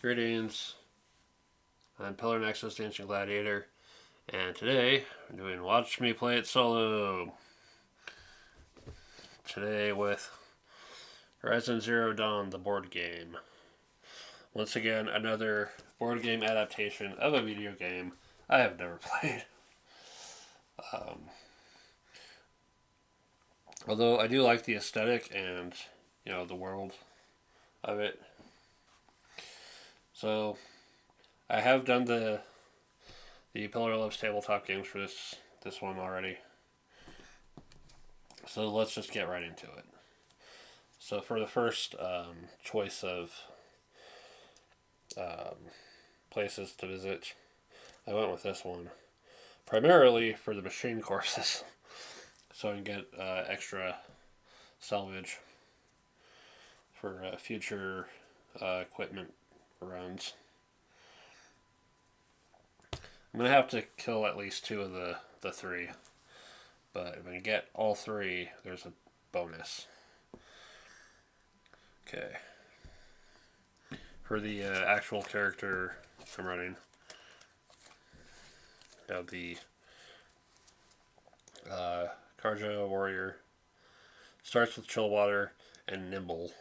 Greetings, I'm Pillar Nexus Dancing Gladiator, and today I'm doing Watch Me Play It Solo. Today with Horizon Zero Dawn, the board game. Once again, another board game adaptation of a video game I have never played. Although I do like the aesthetic and, the world of it. So, I have done the Pillar Loves tabletop games for this one already. So let's just get right into it. So for the first choice of places to visit, I went with this one. Primarily for the machine courses. So I can get extra salvage for future equipment runs. I'm going to have to kill at least two of the three. But if I get all three, there's a bonus. Okay. For the actual character I'm running, I have the Carja Warrior. Starts with Chill Water and Nimble.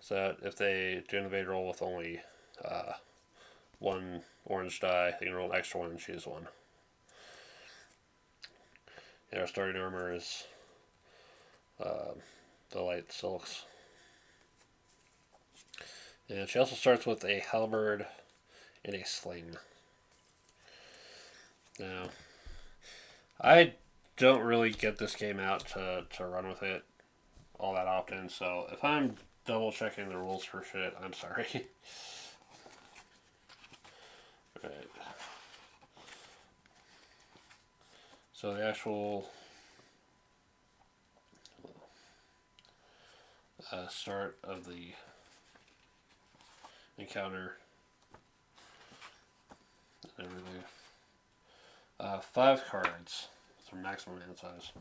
So that if they do an evade roll with only one orange die, they can roll an extra one and choose one. And our starting armor is the light silks. And she also starts with a halberd and a sling. Now, I don't really get this game out to run with it all that often, so if I'm double checking the rules for shit, I'm sorry. Right. So the actual start of the encounter and everything. 5 cards. It's our maximum hand size.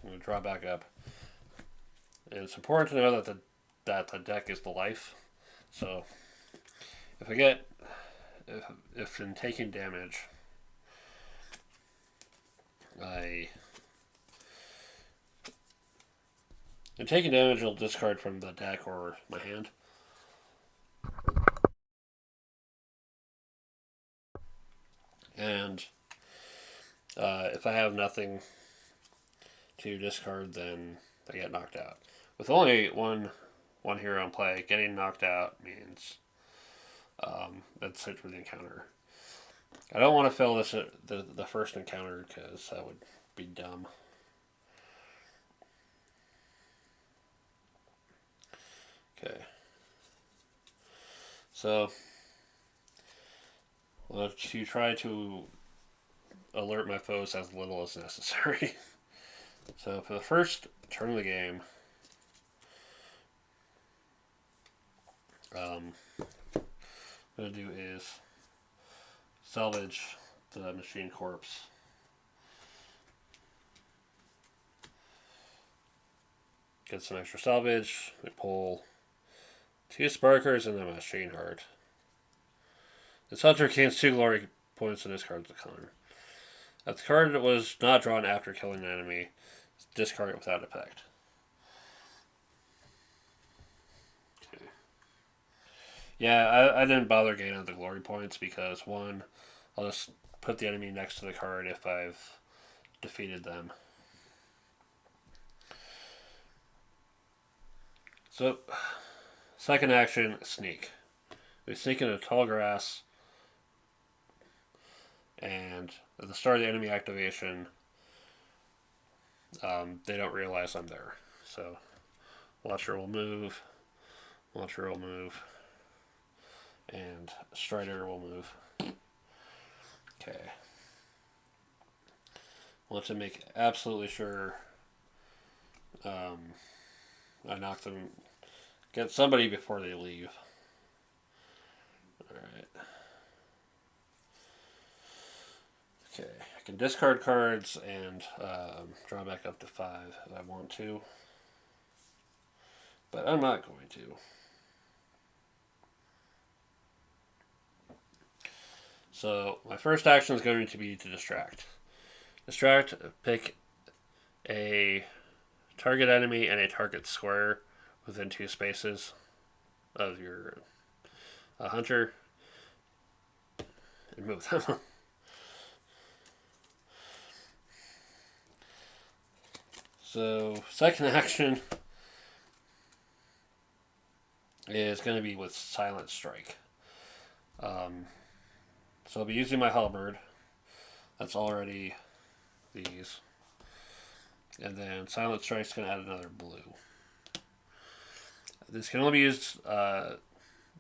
I'm going to draw back up. And it's important to know that the deck is the life. So if I get if in taking damage I'll discard from the deck or my hand. And if I have nothing to discard, then I get knocked out. With only one hero in play, getting knocked out means that's it for the encounter. I don't want to fail this the first encounter because that would be dumb. Okay. So let's try to alert my foes as little as necessary. So for the first turn of the game, what I'm going to do is salvage the machine corpse. Get some extra salvage. We pull 2 sparkers and a machine heart. This hunter gains 2 glory points and discards the card. If the card was not drawn after killing an enemy, discard it without effect. Okay. Yeah, I didn't bother gaining the glory points because, one, I'll just put the enemy next to the card if I've defeated them. So, second action, sneak. We sneak into tall grass, and at the start of the enemy activation, they don't realize I'm there. So, Watcher will move, and Strider will move. Okay. Want to make absolutely sure I knock them, get somebody before they leave. Alright. Okay, I can discard cards and draw back up to 5 if I want to. But I'm not going to. So my first action is going to be to distract. Distract, pick a target enemy and a target square within 2 spaces of your hunter and move them. So second action is going to be with Silent Strike. So I'll be using my halberd. That's already these. And then Silent Strike's going to add another blue. This can only be used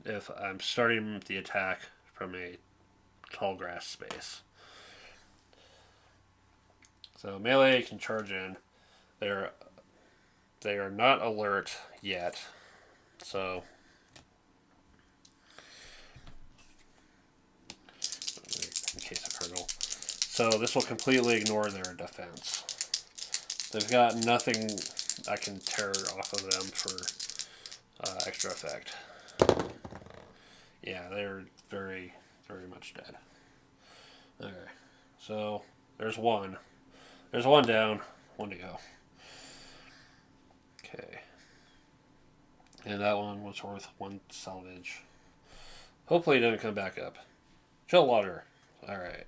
if I'm starting the attack from a tall grass space. So melee can charge in. They are not alert yet. So in case of hurdle. So this will completely ignore their defense. They've got nothing I can tear off of them for extra effect. Yeah, they're very, very much dead. Okay, so there's one. There's one down, one to go. Okay. And that one was worth 1 salvage. Hopefully it doesn't come back up. Chill water. Alright.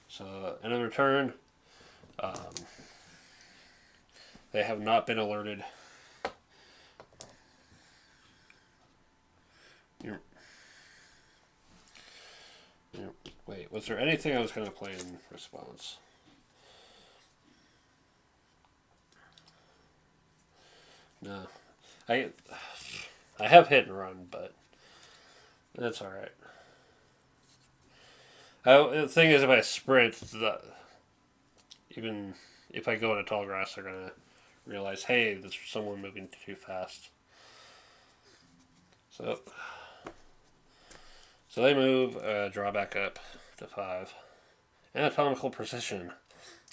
So, in return, they have not been alerted. Wait, was there anything I was going to play in response? No. I have hit and run, but that's alright. The thing is, if I sprint, even if I go into tall grass, they're going to realize, hey, there's someone moving too fast. So they move, draw back up to 5. Anatomical precision.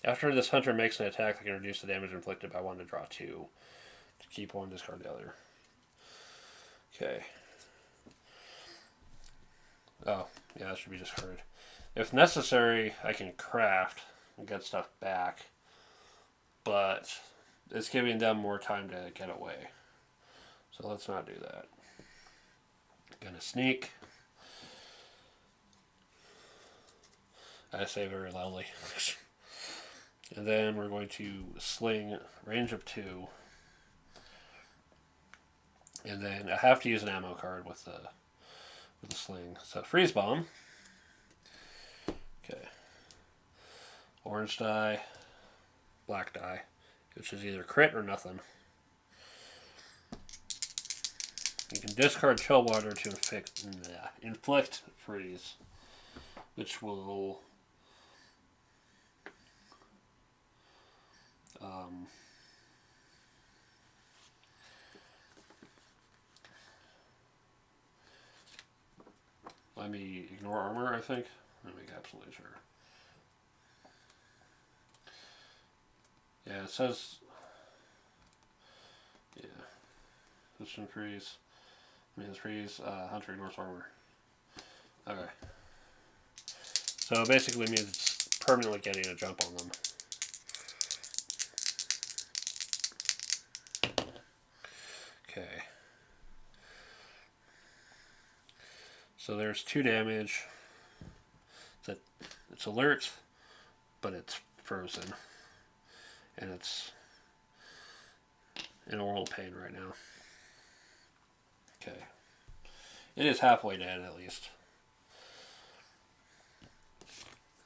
After this hunter makes an attack, they can reduce the damage inflicted by 1 to draw 2. To keep 1, discard the other. Okay. Oh, yeah, that should be discarded. If necessary, I can craft and get stuff back, but it's giving them more time to get away. So let's not do that. Gonna sneak. I say very loudly. And then we're going to sling, range of 2. And then I have to use an ammo card with the sling. So freeze bomb. Okay. Orange die, black die, which is either crit or nothing. You can discard chill water to inflict freeze, which will let me ignore armor, I think. Let me make absolutely sure. Yeah, it says, yeah, position freeze. Means freeze, hunter ignores armor. Okay. So it basically means it's permanently getting a jump on them. Okay. So there's 2 damage. It's alert, but it's frozen. And it's in a world of pain right now. Okay. It is halfway dead, at least.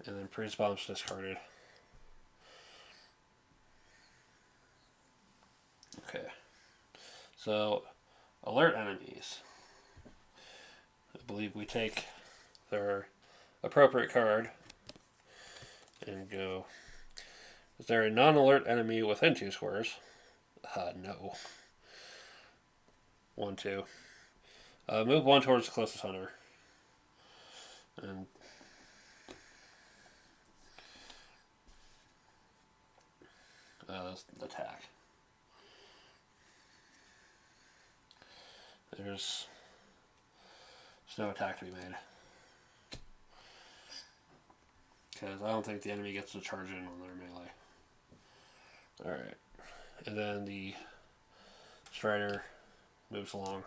And then freeze bomb's discarded. Okay. So, alert enemies. I believe we take their appropriate card and go. Is there a non-alert enemy within 2 squares? No. 1, 2. Move 1 towards the closest hunter. And attack. There's There's no attack to be made. Because I don't think the enemy gets to charge in on their melee. Alright. And then the Strider moves along.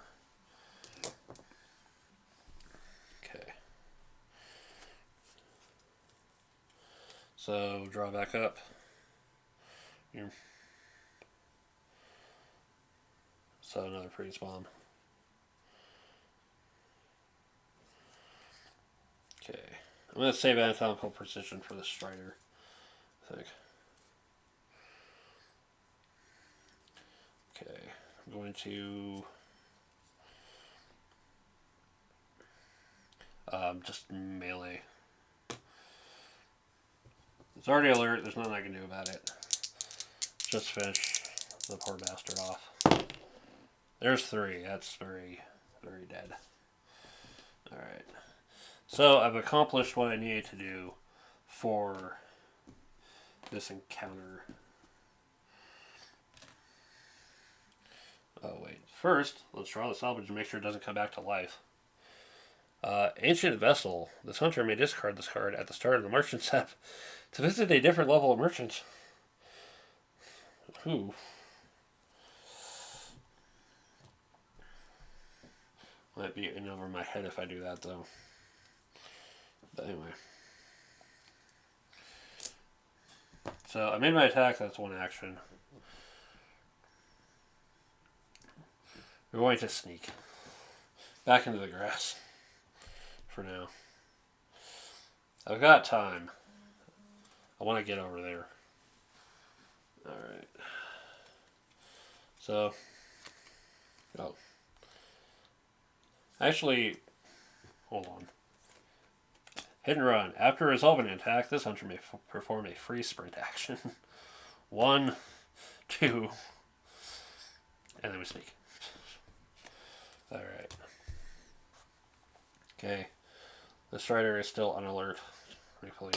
Okay. So draw back up. So another freeze bomb. Okay. I'm going to save anatomical precision for the Strider, I think. Okay. I'm going to just melee. It's already alert. There's nothing I can do about it. Just finish the poor bastard off. There's 3. That's very, very dead. Alright. So I've accomplished what I needed to do for this encounter. Oh, wait. First, let's draw the salvage and make sure it doesn't come back to life. Ancient Vessel. This hunter may discard this card at the start of the merchant step to visit a different level of merchant. Who? Might be in over my head if I do that, though. But anyway. So I made my attack. That's one action. We're going to sneak back into the grass for now. I've got time. I want to get over there. Alright. So. Oh. Actually, hold on. Hit and run. After resolving an attack, this hunter may perform a free sprint action. 1, 2, and then we sneak. Alright. Okay. The Strider is still on alert. Thankfully.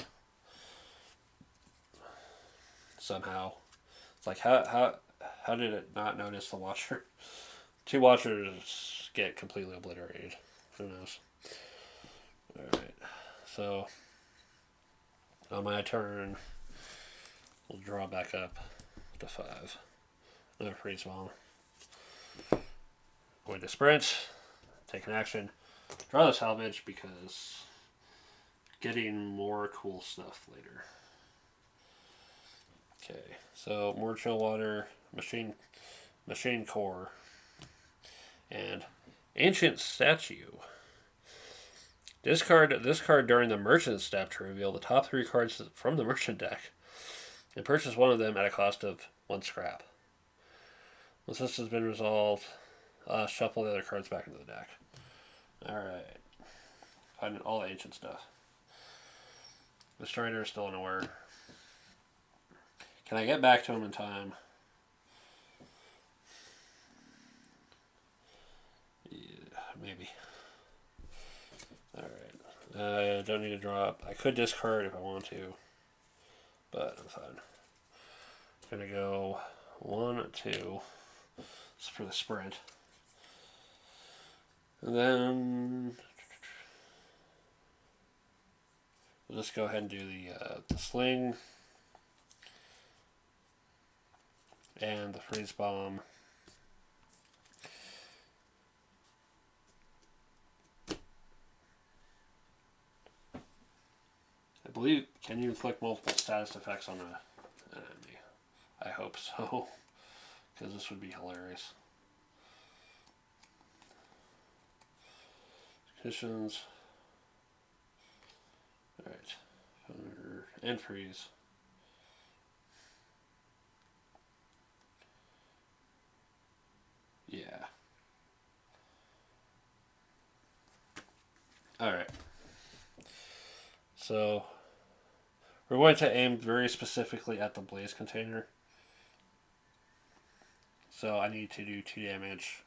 Somehow. It's like, how did it not notice the Watcher? 2 Watchers get completely obliterated. Who knows? Alright. So, on my turn, we'll draw back up to 5. Another freeze bomb. Going to sprint, take an action, draw the salvage because getting more cool stuff later. Okay, so more chill water, machine core, and ancient statue. Discard this card during the merchant step to reveal the top 3 cards from the merchant deck, and purchase one of them at a cost of 1 scrap. Once this has been resolved, shuffle the other cards back into the deck. Alright. Finding all the ancient stuff. The Strider is still unaware. Can I get back to him in time? Yeah, maybe. Alright. Don't need to drop. I could discard if I want to, but I'm fine. I'm gonna go 1, 2 for the sprint. And then we'll just go ahead and do the sling and the freeze bomb. I believe, can you inflict multiple status effects on an enemy? I hope so, because this would be hilarious. Conditions. Alright. And freeze. Yeah. Alright. So, we're going to aim very specifically at the blaze container. So I need to do 2 damage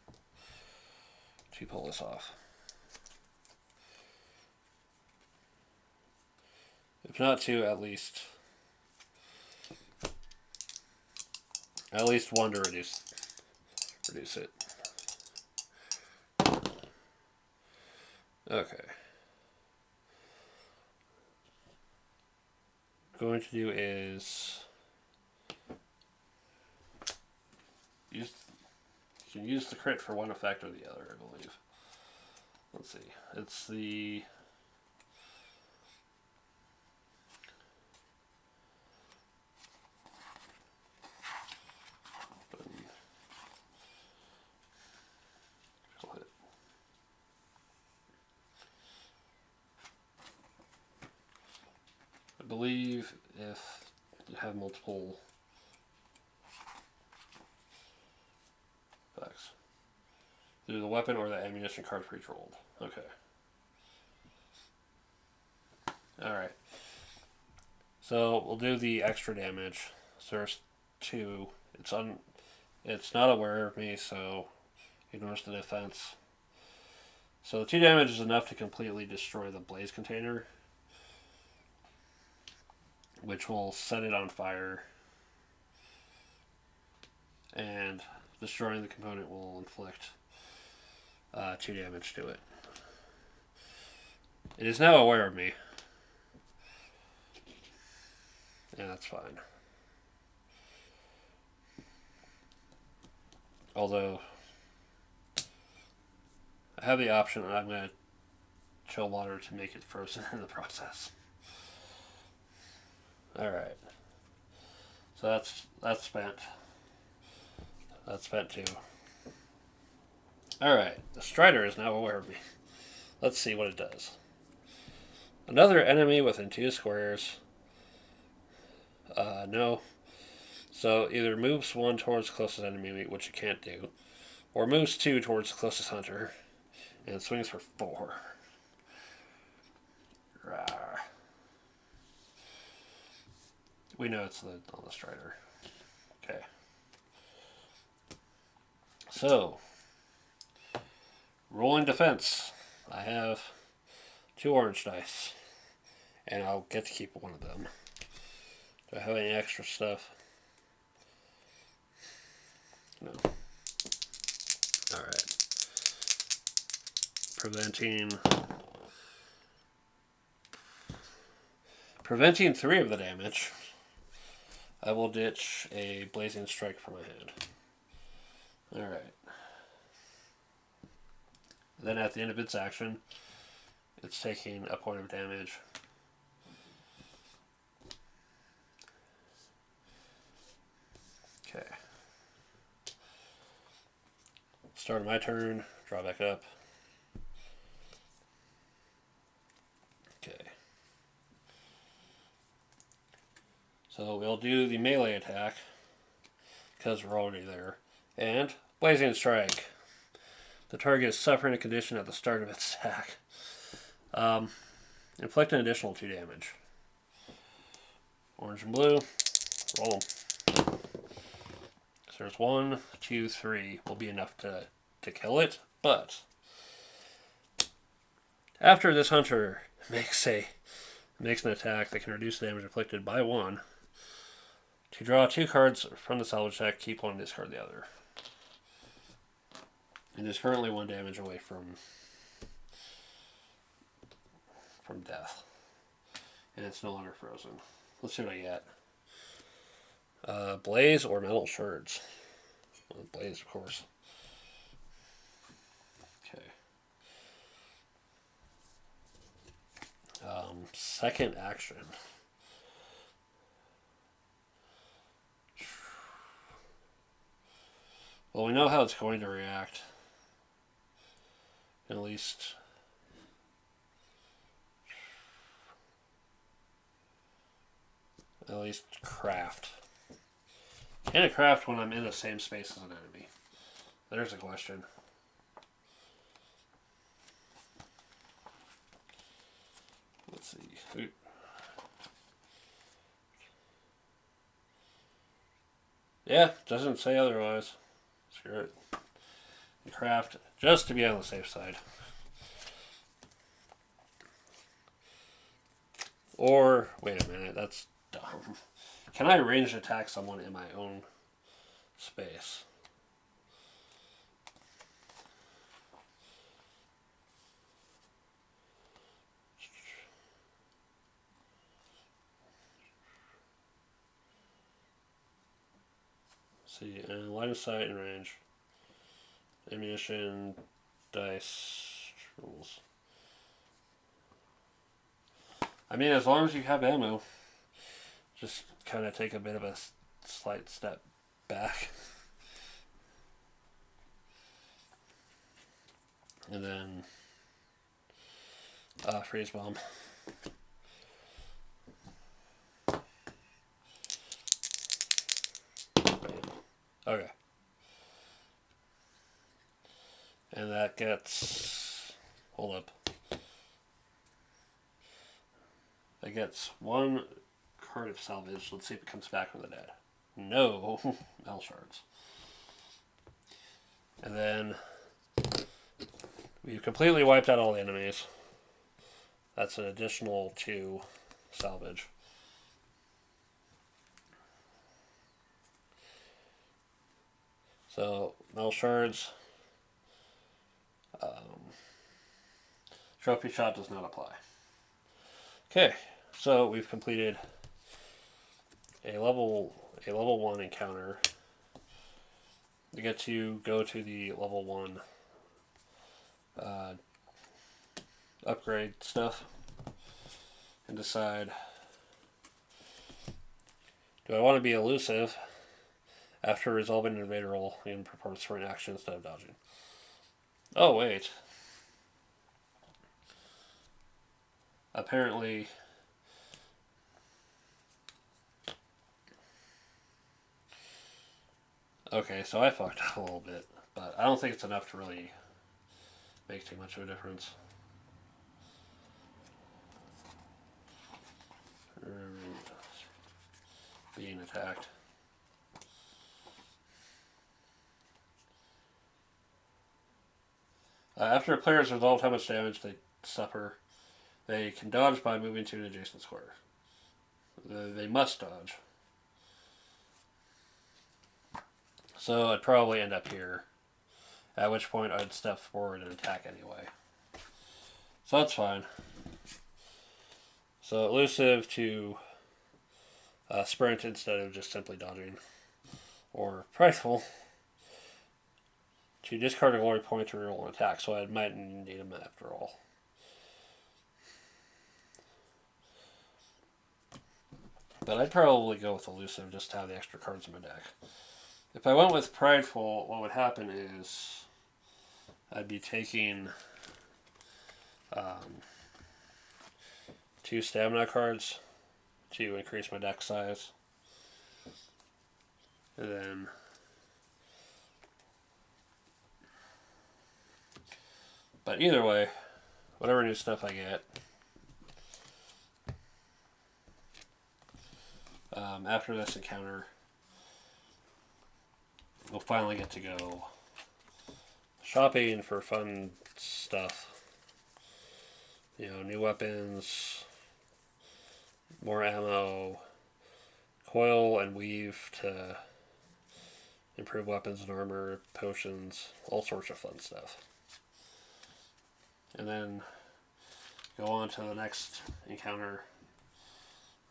to pull this off. If not 2, at least 1 to reduce it. Okay. What I'm going to do is use. You can use the crit for one effect or the other, I believe. Let's see. It's the. I believe if you have multiple effects, either the weapon or the ammunition cartridge rolled. Okay. Alright. So we'll do the extra damage. So there's 2. It's not aware of me, so ignores the defense. So the 2 damage is enough to completely destroy the blaze container, which will set it on fire, and destroying the component will inflict 2 damage to it. It is now aware of me. Yeah, that's fine. Although, I have the option, and I'm going to chill water to make it frozen in the process. Alright. So that's spent. That's spent too. Alright, the Strider is now aware of me. Let's see what it does. Another enemy within 2 squares. No. So either moves 1 towards closest enemy, which it can't do, or moves 2 towards closest hunter, and swings for 4. Rawr. We know it's on the Strider. Okay. So, rolling defense. I have 2 orange dice, and I'll get to keep one of them. Do I have any extra stuff? No. Alright. Preventing 3 of the damage. I will ditch a blazing strike from my hand. Alright. Then at the end of its action, it's taking a point of damage. Okay. Start of my turn, draw back up. Okay. So we'll do the melee attack, because we're already there. And Blazing Strike. The target is suffering a condition at the start of its attack. Inflict an additional 2 damage. Orange and blue. Roll them. So there's 1, 2, 3. Will be enough to kill it. But after this hunter makes an attack that can reduce the damage inflicted by 1, to draw 2 cards from the salvage deck, keep 1 and discard the other. It is currently 1 damage away from death. And it's no longer frozen. Let's see what I get. Blaze or metal shards. Well, blaze, of course. Okay. Second action. Well, we know how it's going to react. At least craft. Can it craft when I'm in the same space as an enemy? There's a question. Let's see. Yeah, doesn't say otherwise. Screw it. Craft just to be on the safe side. Or, wait a minute, that's dumb. Can I ranged attack someone in my own space? see, and line of sight and range. Ammunition, dice, rules. I mean, as long as you have ammo, just kind of take a bit of a slight step back. And then freeze bomb. Okay. And that gets... Hold up. That gets one card of salvage. Let's see if it comes back from the dead. No. Metal shards. And then we've completely wiped out all the enemies. That's an additional 2 salvage. So, metal shards. Trophy shot does not apply. Okay, so we've completed a level 1 encounter. We get to go to the level 1 upgrade stuff and decide, do I want to be elusive after resolving an invader roll and perform sprint action instead of dodging? Oh, wait. Apparently, okay, so I fucked up a little bit, but I don't think it's enough to really make too much of a difference. Being attacked. After a player has resolved how much damage they suffer, they can dodge by moving to an adjacent square. They must dodge. So I'd probably end up here, at which point I'd step forward and attack anyway. So that's fine. So elusive to sprint instead of just simply dodging. Or prideful to discard a glory point to reroll an attack, so I might need him after all. But I'd probably go with elusive just to have the extra cards in my deck. If I went with prideful, what would happen is I'd be taking 2 stamina cards to increase my deck size. And then but either way, whatever new stuff I get, after this encounter, we'll finally get to go shopping for fun stuff. You know, new weapons, more ammo, coil and weave to improve weapons and armor, potions, all sorts of fun stuff. And then go on to the next encounter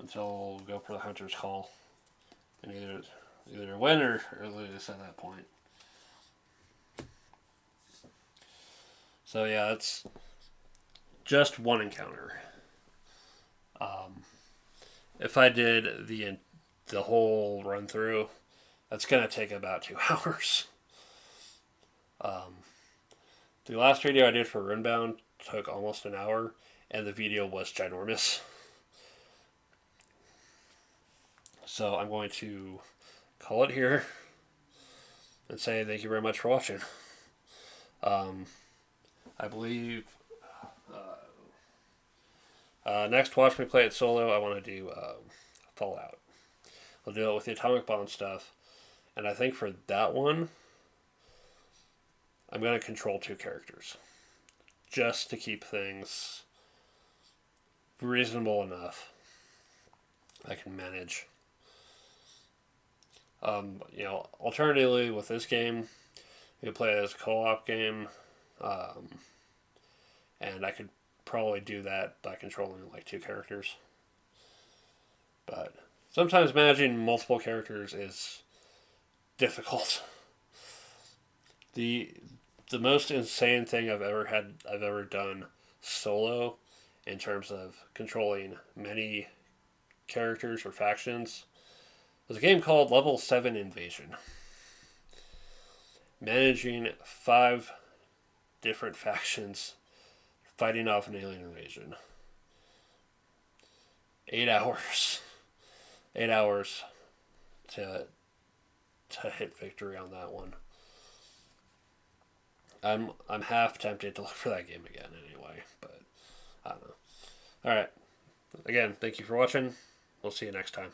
until we'll go for the Hunter's Call and either win or lose at that point. So yeah, it's just one encounter. If I did the whole run through, that's gonna take about 2 hours. The last video I did for Runebound took almost an hour, and the video was ginormous. So I'm going to call it here and say thank you very much for watching. I believe next Watch Me Play It Solo, I want to do Fallout. I'll do it with the atomic bomb stuff, and I think for that one, I'm going to control 2 characters just to keep things reasonable enough I can manage. Alternatively, with this game, you can play it as a co-op game, and I could probably do that by controlling like 2 characters. But sometimes managing multiple characters is difficult. The the most insane thing I've ever done solo in terms of controlling many characters or factions was a game called Level 7 Invasion. Managing 5 different factions fighting off an alien invasion. 8 hours. 8 hours to hit victory on that one. I'm half tempted to look for that game again anyway, but I don't know. Alright. Again, thank you for watching. We'll see you next time.